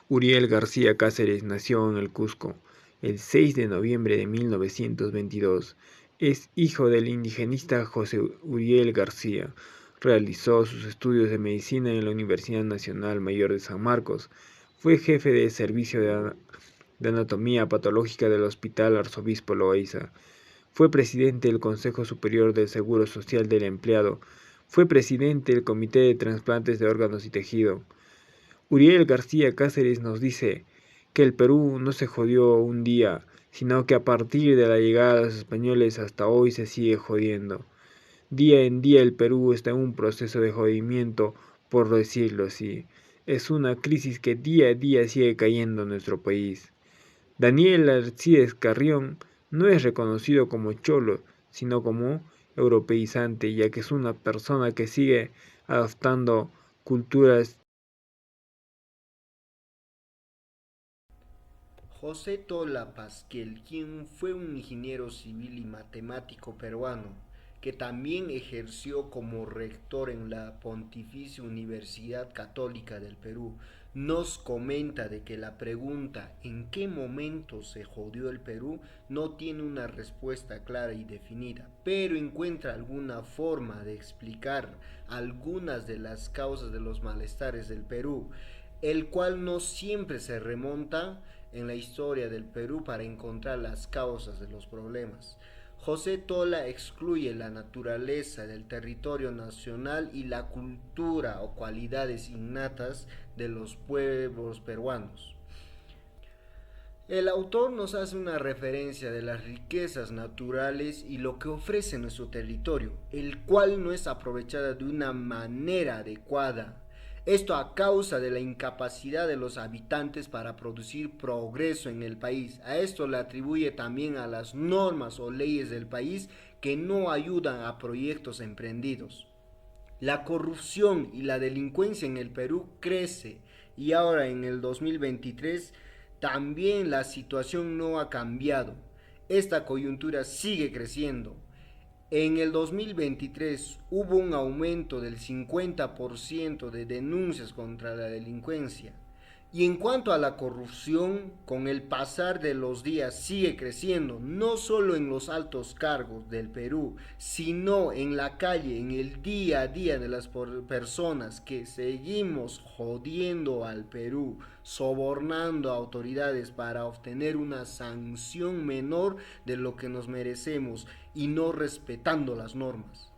Uriel García Cáceres nació en el Cusco el 6 de noviembre de 1922. Es hijo del indigenista José Uriel García. Realizó sus estudios de medicina en la Universidad Nacional Mayor de San Marcos. Fue jefe de servicio de anatomía patológica del Hospital Arzobispo Loaiza. Fue presidente del Consejo Superior del Seguro Social del Empleado. Fue presidente del Comité de Trasplantes de Órganos y Tejido. Uriel García Cáceres nos dice que el Perú no se jodió un día, sino que a partir de la llegada de los españoles hasta hoy se sigue jodiendo. Día en día el Perú está en un proceso de jodimiento, por decirlo así. Es una crisis que día a día sigue cayendo en nuestro país. Daniel Alcides Carrión no es reconocido como cholo, sino como europeizante, ya que es una persona que sigue adoptando culturas. José Tola Pasquel, quien fue un ingeniero civil y matemático peruano, que también ejerció como rector en la Pontificia Universidad Católica del Perú, nos comenta de que la pregunta ¿en qué momento se jodió el Perú? No tiene una respuesta clara y definida, pero encuentra alguna forma de explicar algunas de las causas de los malestares del Perú, el cual no siempre se remonta en la historia del Perú para encontrar las causas de los problemas. José Tola excluye la naturaleza del territorio nacional y la cultura o cualidades innatas de los pueblos peruanos. El autor nos hace una referencia de las riquezas naturales y lo que ofrece nuestro territorio, el cual no es aprovechada de una manera adecuada. Esto a causa de la incapacidad de los habitantes para producir progreso en el país. A esto le atribuye también a las normas o leyes del país que no ayudan a proyectos emprendidos. La corrupción y la delincuencia en el Perú crece y ahora en el 2023 también la situación no ha cambiado. Esta coyuntura sigue creciendo. En el 2023 hubo un aumento del 50% de denuncias contra la delincuencia. Y en cuanto a la corrupción, con el pasar de los días sigue creciendo, no solo en los altos cargos del Perú, sino en la calle, en el día a día de las personas que seguimos jodiendo al Perú, sobornando a autoridades para obtener una sanción menor de lo que nos merecemos y no respetando las normas.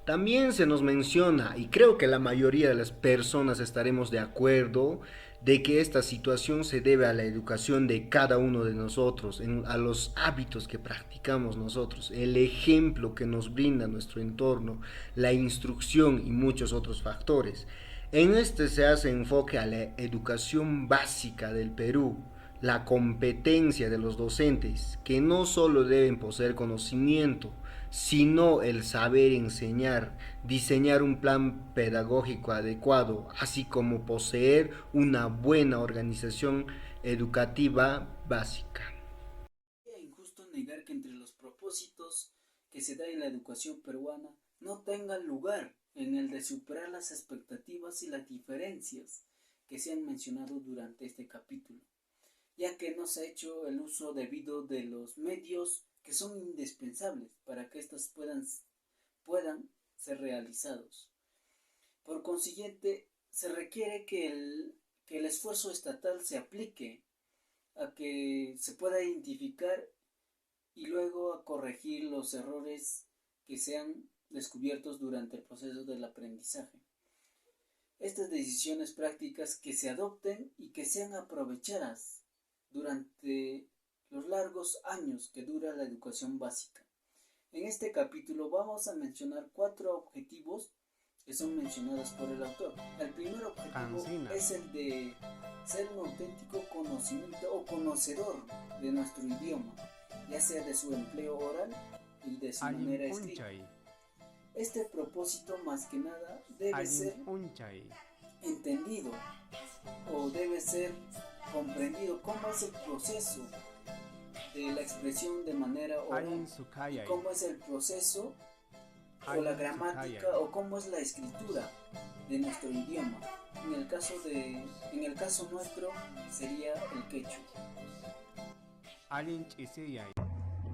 También se nos menciona, y creo que la mayoría de las personas estaremos de acuerdo, de que esta situación se debe a la educación de cada uno de nosotros, a los hábitos que practicamos nosotros, el ejemplo que nos brinda nuestro entorno, la instrucción y muchos otros factores. En este se hace enfoque a la educación básica del Perú, la competencia de los docentes, que no solo deben poseer conocimiento, sino el saber enseñar, diseñar un plan pedagógico adecuado, así como poseer una buena organización educativa básica. Es injusto negar que entre los propósitos que se da en la educación peruana no tenga lugar en el de superar las expectativas y las diferencias que se han mencionado durante este capítulo, ya que no se ha hecho el uso debido de los medios que son indispensables para que estos puedan ser realizados. Por consiguiente, se requiere que el esfuerzo estatal se aplique a que se pueda identificar y luego a corregir los errores que sean descubiertos durante el proceso del aprendizaje. Estas decisiones prácticas que se adopten y que sean aprovechadas durante los largos años que dura la educación básica. En este capítulo vamos a mencionar 4 objetivos que son mencionados por el autor. El primer objetivo es el de ser un auténtico conocimiento o conocedor de nuestro idioma, ya sea de su empleo oral y de su manera escrita. Este propósito más que nada debe ser entendido o debe ser comprendido cómo es el proceso de la expresión de manera oral y cómo es el proceso o la gramática o cómo es la escritura de nuestro idioma. En el caso nuestro sería el quechua.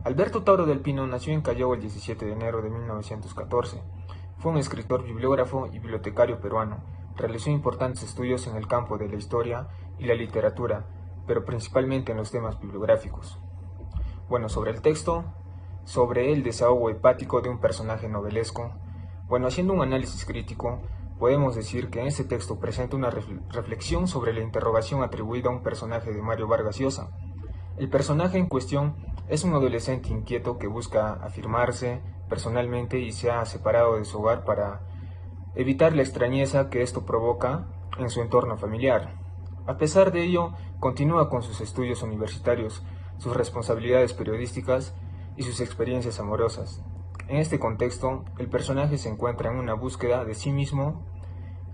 Alberto Tauro del Pino nació en Callao el 17 de enero de 1914. Fue un escritor, bibliógrafo y bibliotecario peruano. Realizó importantes estudios en el campo de la historia y la literatura, pero principalmente en los temas bibliográficos. Bueno, sobre el texto, sobre el desahogo hepático de un personaje novelesco. Bueno, haciendo un análisis crítico, podemos decir que este texto presenta una reflexión sobre la interrogación atribuida a un personaje de Mario Vargas Llosa. El personaje en cuestión es un adolescente inquieto que busca afirmarse personalmente y se ha separado de su hogar para evitar la extrañeza que esto provoca en su entorno familiar. A pesar de ello, continúa con sus estudios universitarios, sus responsabilidades periodísticas y sus experiencias amorosas. En este contexto, el personaje se encuentra en una búsqueda de sí mismo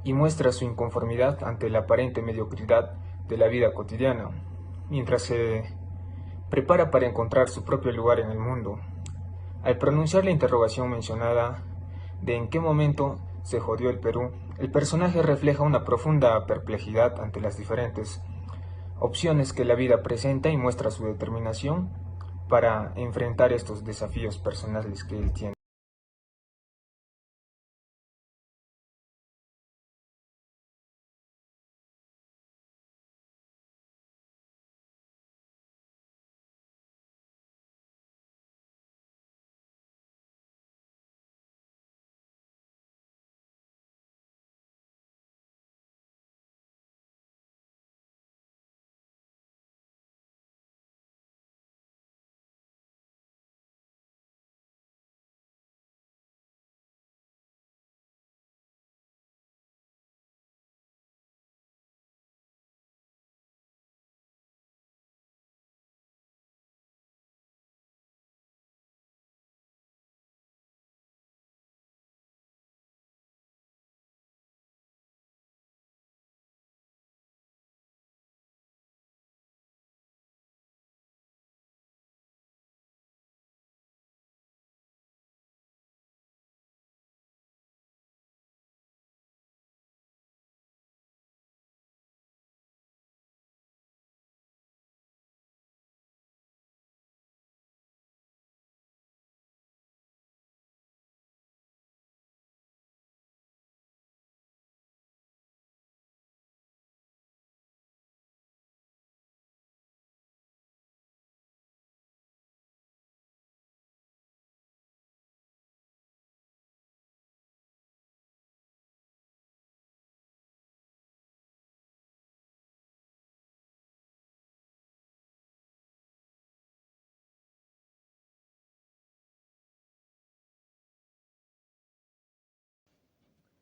y muestra su inconformidad ante la aparente mediocridad de la vida cotidiana, mientras se prepara para encontrar su propio lugar en el mundo. Al pronunciar la interrogación mencionada de en qué momento se jodió el Perú, el personaje refleja una profunda perplejidad ante las diferentes opciones que la vida presenta y muestra su determinación para enfrentar estos desafíos personales que él tiene.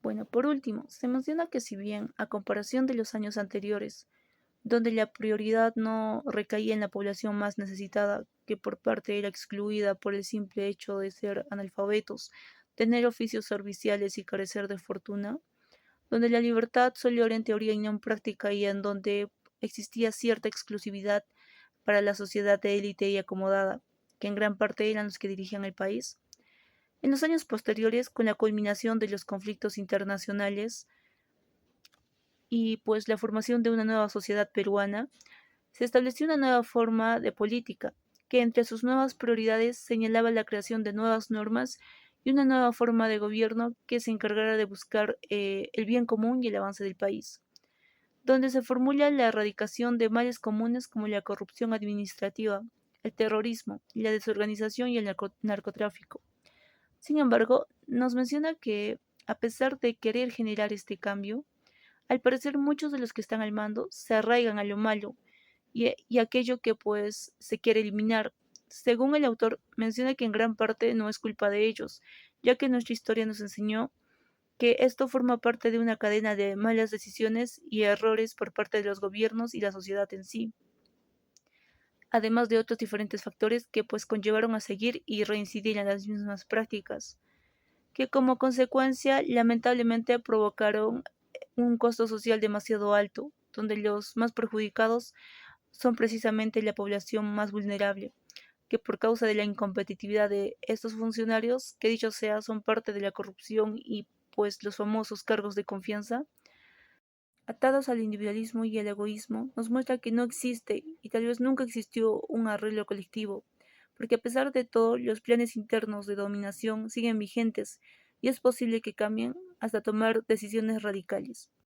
Bueno, por último, se menciona que si bien, a comparación de los años anteriores, donde la prioridad no recaía en la población más necesitada, que por parte era excluida por el simple hecho de ser analfabetos, tener oficios serviciales y carecer de fortuna, donde la libertad solo era en teoría y no en práctica y en donde existía cierta exclusividad para la sociedad de élite y acomodada, que en gran parte eran los que dirigían el país. En los años posteriores, con la culminación de los conflictos internacionales y pues la formación de una nueva sociedad peruana, se estableció una nueva forma de política, que entre sus nuevas prioridades señalaba la creación de nuevas normas y una nueva forma de gobierno que se encargara de buscar el bien común y el avance del país, donde se formula la erradicación de males comunes como la corrupción administrativa, el terrorismo, la desorganización y el narcotráfico. Sin embargo, nos menciona que, a pesar de querer generar este cambio, al parecer muchos de los que están al mando se arraigan a lo malo y aquello que pues se quiere eliminar. Según el autor, menciona que en gran parte no es culpa de ellos, ya que nuestra historia nos enseñó que esto forma parte de una cadena de malas decisiones y errores por parte de los gobiernos y la sociedad en sí, además de otros diferentes factores que pues conllevaron a seguir y reincidir en las mismas prácticas, que como consecuencia lamentablemente provocaron un costo social demasiado alto, donde los más perjudicados son precisamente la población más vulnerable, que por causa de la incompetitividad de estos funcionarios, que dicho sea, son parte de la corrupción y pues los famosos cargos de confianza, atados al individualismo y al egoísmo, nos muestra que no existe y tal vez nunca existió un arreglo colectivo, porque a pesar de todo, los planes internos de dominación siguen vigentes y es posible que cambien hasta tomar decisiones radicales.